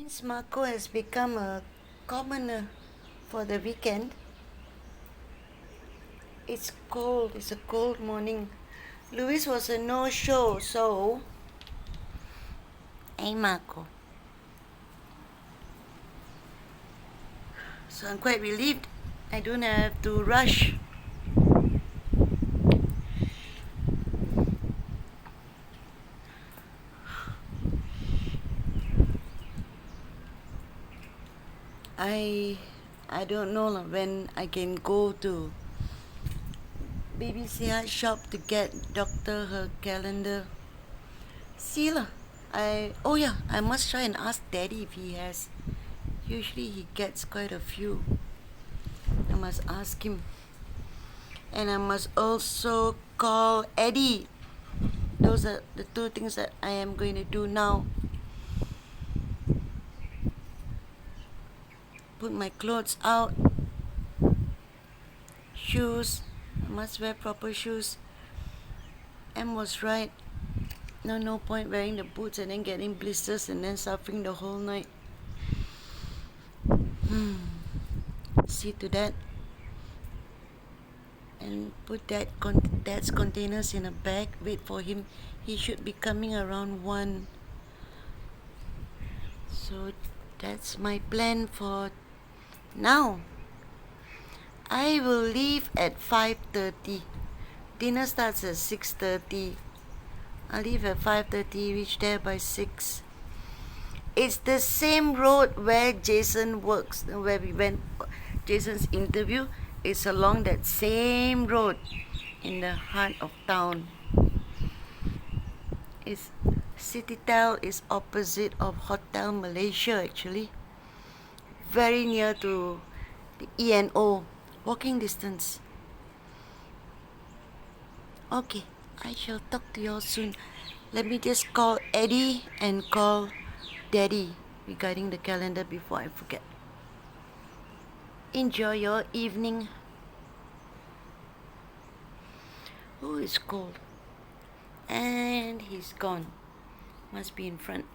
Since Marco has become a commoner for the weekend, it's cold. It's a cold morning. Luis was a no-show, so... Hey, Marco. So I'm quite relieved. I don't have to rush. I don't know when I can go to BBC shop to get doctor her calendar. See lah. I must try and ask Daddy if he has. Usually he gets quite a few. I must ask him. And I must also call Eddie. Those are the two things that I am going to do now. Put my clothes out. Shoes. I must wear proper shoes. Em was right. No point wearing the boots and then getting blisters and then suffering the whole night. See to that. And put Dad's containers in a bag. Wait for him. He should be coming around 1. So that's my plan for now. I will leave at 5:30. Dinner starts at 6:30. I'll leave at 5:30, reach there by 6. It's the same road where Jason works, where we went. Jason's interview is along that same road in the heart of town. Citytel is opposite of Hotel Malaysia actually. Very near to the E&O. Walking distance. Okay, I shall talk to you all soon. Let me just call Eddie and call Daddy regarding the calendar before I forget. Enjoy your evening. Oh, it's cold. And he's gone. Must be in front.